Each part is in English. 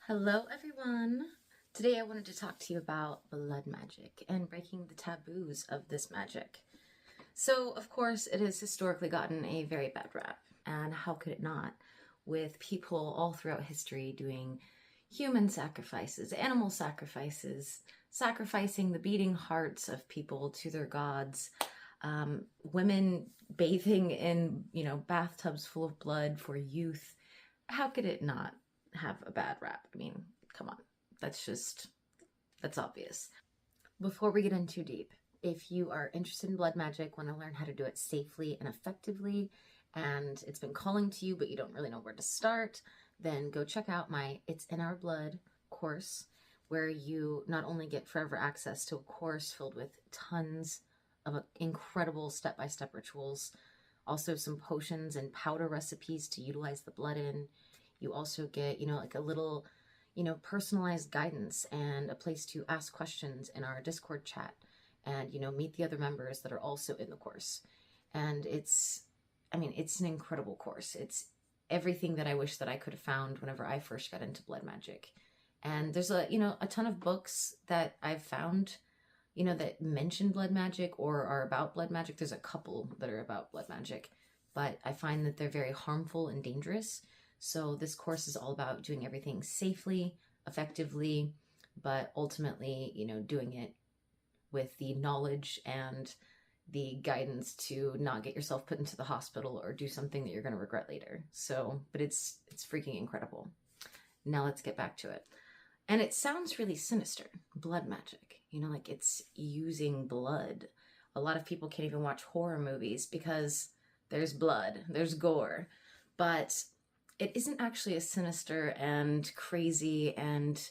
Hello everyone! Today I wanted to talk to you about blood magic and breaking the taboos of this magic. So of course it has historically gotten a very bad rap, and how could it not, with people all throughout history doing human sacrifices, animal sacrifices, sacrificing the beating hearts of people to their gods, women bathing in, bathtubs full of blood for youth. How could it not have a bad rap? I mean, come on. That's obvious. Before we get in too deep, if you are interested in blood magic, want to learn how to do it safely and effectively, and it's been calling to you, but you don't really know where to start, then go check out my It's in Our Blood course, where you not only get forever access to a course filled with tons of incredible step-by-step rituals, also some potions and powder recipes to utilize the blood in. You also get, like a little, personalized guidance and a place to ask questions in our Discord chat and, meet the other members that are also in the course. And it's an incredible course. It's everything that I wish that I could have found whenever I first got into blood magic. And there's a ton of books that I've found, that mention blood magic or are about blood magic. There's a couple that are about blood magic, but I find that they're very harmful and dangerous. So this course is all about doing everything safely, effectively, but ultimately, doing it with the knowledge and the guidance to not get yourself put into the hospital or do something that you're going to regret later. So, but it's freaking incredible. Now let's get back to it. And it sounds really sinister, blood magic, like it's using blood. A lot of people can't even watch horror movies because there's blood, there's gore, but it isn't actually as sinister and crazy and,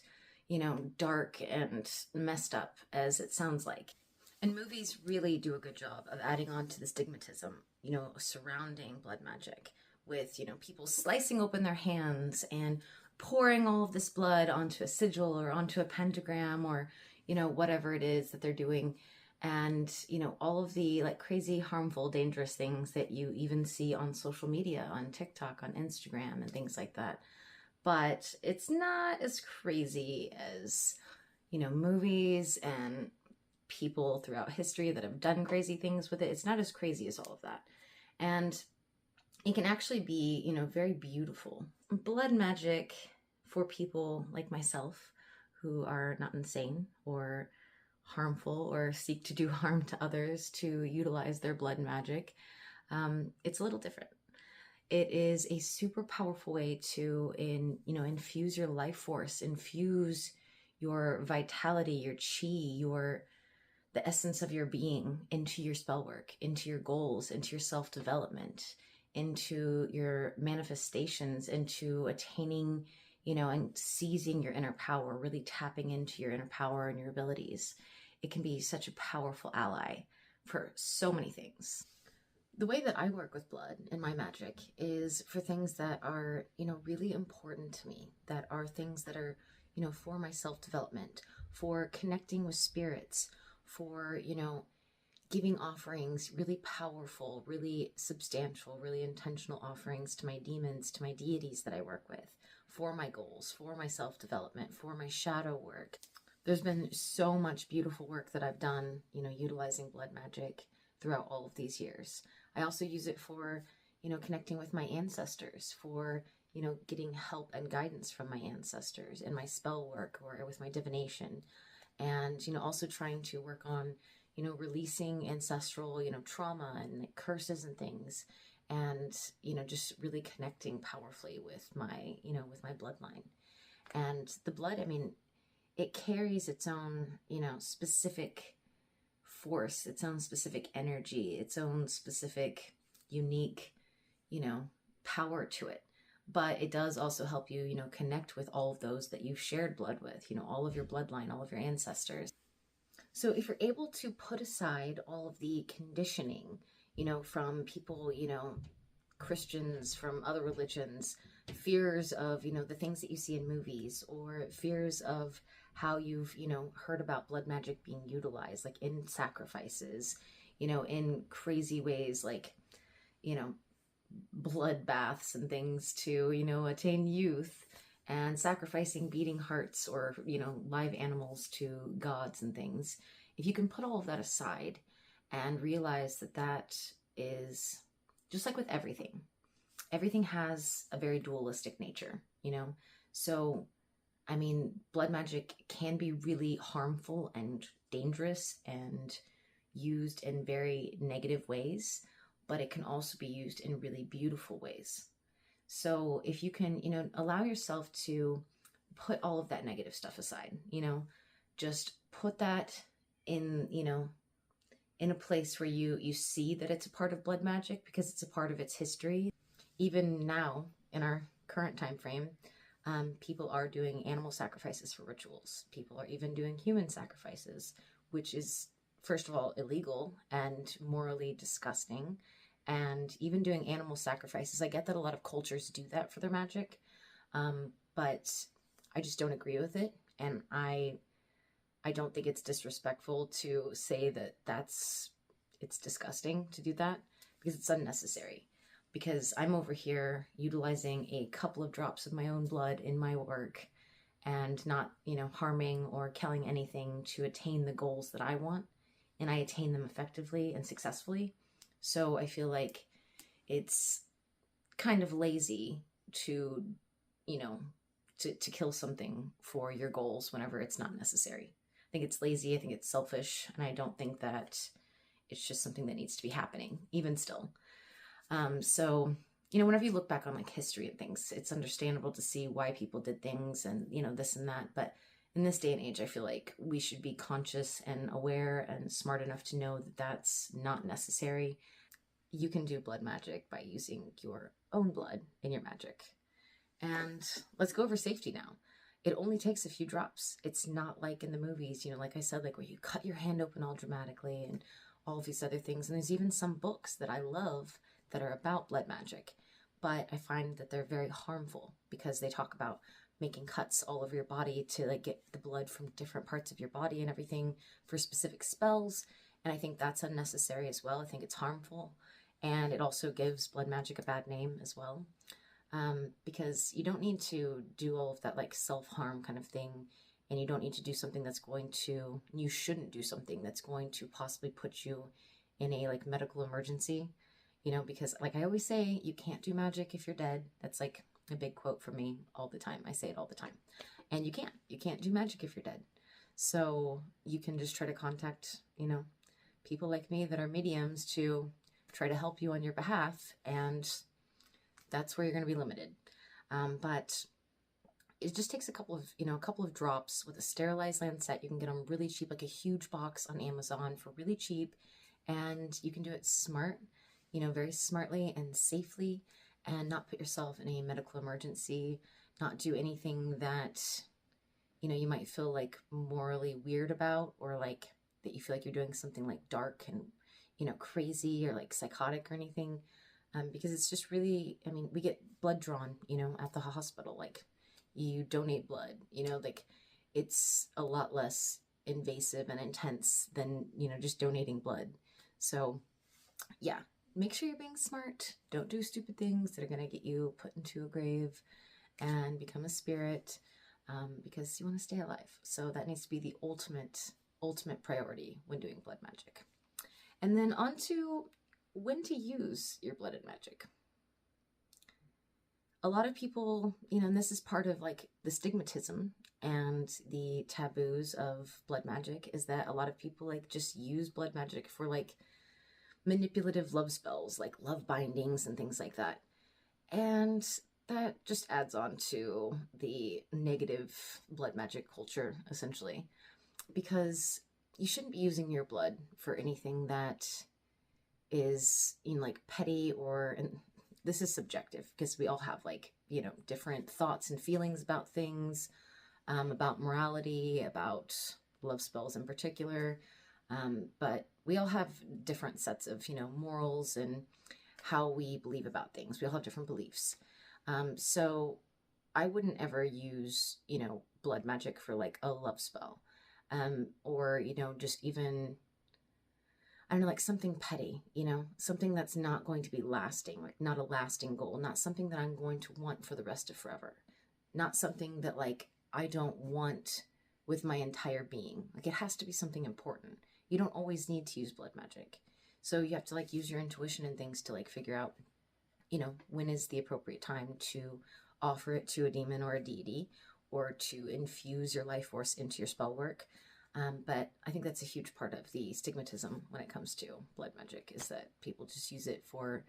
dark and messed up as it sounds like. And movies really do a good job of adding on to the stigmatism, surrounding blood magic with, people slicing open their hands and pouring all of this blood onto a sigil or onto a pentagram or, whatever it is that they're doing. And, all of the crazy, harmful, dangerous things that you even see on social media, on TikTok, on Instagram, and things like that. But it's not as crazy as, movies and people throughout history that have done crazy things with it. It's not as crazy as all of that. And it can actually be, very beautiful. Blood magic for people like myself who are not insane or harmful or seek to do harm to others to utilize their blood magic, it's a little different. It is a super powerful way to infuse your life force, infuse your vitality, your chi, the essence of your being into your spell work, into your goals, into your self-development, into your manifestations, into attaining, and seizing your inner power, really tapping into your inner power and your abilities. It can be such a powerful ally for so many things. The way that I work with blood in my magic is for things that are, really important to me, that are things that are, for my self-development, for connecting with spirits, for, giving offerings, really powerful, really substantial, really intentional offerings to my demons, to my deities that I work with, for my goals, for my self-development, for my shadow work. There's been so much beautiful work that I've done, utilizing blood magic throughout all of these years. I also use it for, connecting with my ancestors, for, getting help and guidance from my ancestors in my spell work or with my divination. And, also trying to work on, releasing ancestral, trauma and curses and things. And, just really connecting powerfully with my, with my bloodline. And the blood, it carries its own, specific force, its own specific energy, its own specific, unique, power to it. But it does also help you, connect with all of those that you've shared blood with, all of your bloodline, all of your ancestors. So if you're able to put aside all of the conditioning, from people, Christians, from other religions, fears of, the things that you see in movies, or fears of how you've, heard about blood magic being utilized, like in sacrifices, in crazy ways, like, blood baths and things to, attain youth and sacrificing beating hearts or, you know, live animals to gods and things, if you can put all of that aside and realize that that is just like with everything, everything has a very dualistic nature, you know? So, I mean, blood magic can be really harmful and dangerous and used in very negative ways, but it can also be used in really beautiful ways. So if you can, you know, allow yourself to put all of that negative stuff aside, you know, just put that in, you know, in a place where you see that it's a part of blood magic because it's a part of its history. Even now, in our current time frame, people are doing animal sacrifices for rituals. People are even doing human sacrifices, which is, first of all, illegal and morally disgusting. And even doing animal sacrifices, I get that a lot of cultures do that for their magic, but I just don't agree with it. And I don't think it's disrespectful to say that it's disgusting to do that, because it's unnecessary. Because I'm over here utilizing a couple of drops of my own blood in my work and not, you know, harming or killing anything to attain the goals that I want. And I attain them effectively and successfully. So I feel like it's kind of lazy to, you know, to kill something for your goals whenever it's not necessary. I think it's lazy. I think it's selfish. And I don't think that it's just something that needs to be happening, even still. So, you know, whenever you look back on like history and things, it's understandable to see why people did things and, you know, this and that. But in this day and age, I feel like we should be conscious and aware and smart enough to know that that's not necessary. You can do blood magic by using your own blood in your magic. And let's go over safety now. It only takes a few drops. It's not like in the movies, you know, like I said, like where you cut your hand open all dramatically and all of these other things. And there's even some books that I love that are about blood magic, but I find that they're very harmful because they talk about making cuts all over your body to like get the blood from different parts of your body and everything for specific spells. And I think that's unnecessary as well. I think it's harmful. And it also gives blood magic a bad name as well. Because you don't need to do all of that like self-harm kind of thing. And you don't need to do something that's going to, you shouldn't do something that's going to possibly put you in a like medical emergency, you know, because like I always say, you can't do magic if you're dead. That's like a big quote for me all the time. I say it all the time. And you can't do magic if you're dead. So you can just try to contact, you know, people like me that are mediums to try to help you on your behalf. And that's where you're going to be limited. But it just takes a couple of drops with a sterilized lancet. You can get them really cheap, like a huge box on Amazon for really cheap. And you can do it smart, you know, very smartly and safely, and not put yourself in a medical emergency, not do anything that, you know, you might feel like morally weird about, or like that you feel like you're doing something like dark and, you know, crazy or like psychotic or anything. Because it's just really, I mean, we get blood drawn, you know, at the hospital, like you donate blood, you know, like it's a lot less invasive and intense than, you know, just donating blood. So yeah, make sure you're being smart. Don't do stupid things that are going to get you put into a grave and become a spirit, because you want to stay alive. So that needs to be the ultimate priority when doing blood magic. And then on to when to use your blood and magic. A lot of people, you know, and this is part of like the stigmatism and the taboos of blood magic, is that a lot of people like just use blood magic for like manipulative love spells, like love bindings and things like that. And that just adds on to the negative blood magic culture, essentially, because you shouldn't be using your blood for anything that is, you know, like petty, or, and this is subjective because we all have like, you know, different thoughts and feelings about things, about morality, about love spells in particular. But we all have different sets of, you know, morals and how we believe about things. We all have different beliefs. So I wouldn't ever use, you know, blood magic for like a love spell, or, you know, just even, I don't know, like something petty, you know, something that's not going to be lasting, like not a lasting goal, not something that I'm going to want for the rest of forever. not something that like I don't want with my entire being. Like it has to be something important. You don't always need to use blood magic. So you have to like use your intuition and things to like figure out, you know, when is the appropriate time to offer it to a demon or a deity, or to infuse your life force into your spell work. But I think that's a huge part of the stigmatism when it comes to blood magic, is that people just use it for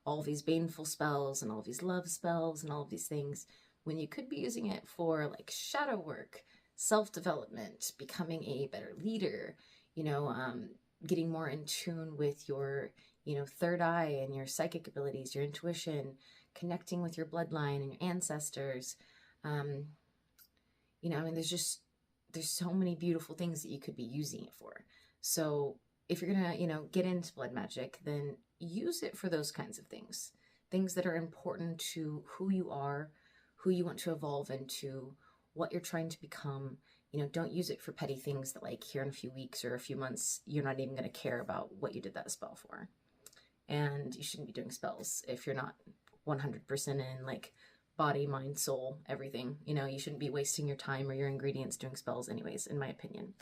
all these baneful spells and all these love spells and all of these things, when you could be using it for like shadow work, self-development, becoming a better leader, you know, getting more in tune with your, you know, third eye and your psychic abilities, your intuition, connecting with your bloodline and your ancestors. You know, I mean, there's so many beautiful things that you could be using it for. So if you're gonna, you know, get into blood magic, then use it for those kinds of things that are important to who you are, who you want to evolve into, what you're trying to become. You know, don't use it for petty things that like here in a few weeks or a few months, you're not even going to care about what you did that spell for. And you shouldn't be doing spells if you're not 100% in like body, mind, soul, everything. You know, you shouldn't be wasting your time or your ingredients doing spells anyways, in my opinion.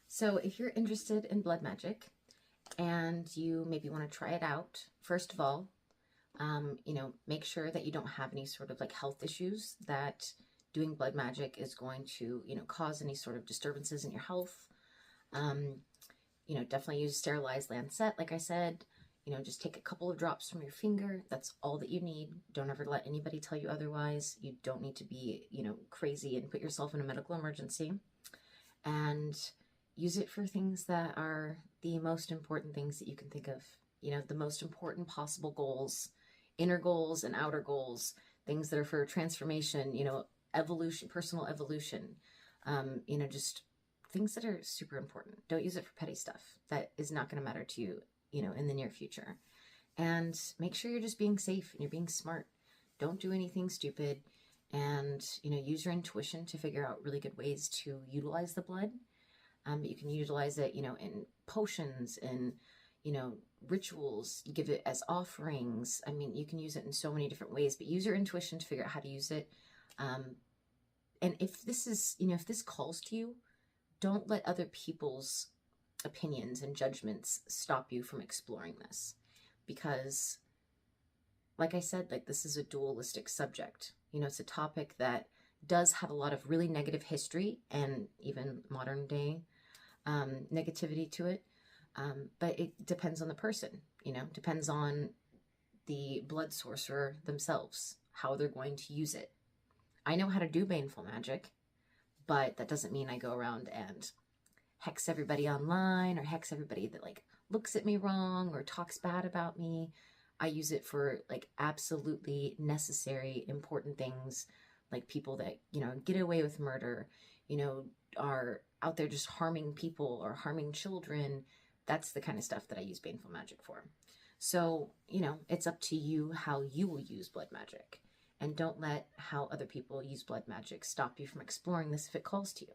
So if you're interested in blood magic and you maybe want to try it out, first of all, you know, make sure that you don't have any sort of like health issues that doing blood magic is going to, you know, cause any sort of disturbances in your health. You know, definitely use sterilized lancet, like I said. You know, just take a couple of drops from your finger. That's all that you need. Don't ever let anybody tell you otherwise. You don't need to be, you know, crazy and put yourself in a medical emergency. And use it for things that are the most important things that you can think of. You know, the most important possible goals, inner goals and outer goals, things that are for transformation, you know, evolution, personal evolution, you know, just things that are super important. Don't use it for petty stuff that is not going to matter to you, you know, in the near future. And make sure you're just being safe and you're being smart. Don't do anything stupid, and, you know, use your intuition to figure out really good ways to utilize the blood. You can utilize it, you know, in potions and, you know, rituals. You give it as offerings. I mean, you can use it in so many different ways, but use your intuition to figure out how to use it. And if this is, you know, if this calls to you, don't let other people's opinions and judgments stop you from exploring this. Because, like I said, like this is a dualistic subject. You know, it's a topic that does have a lot of really negative history and even modern day negativity to it. But it depends on the person, you know, depends on the blood sorcerer themselves, how they're going to use it. I know how to do baneful magic, but that doesn't mean I go around and hex everybody online or hex everybody that like looks at me wrong or talks bad about me. I use it for like absolutely necessary, important things, like people that, you know, get away with murder, you know, are out there just harming people or harming children. That's the kind of stuff that I use baneful magic for. So, you know, it's up to you how you will use blood magic. And don't let how other people use blood magic stop you from exploring this if it calls to you.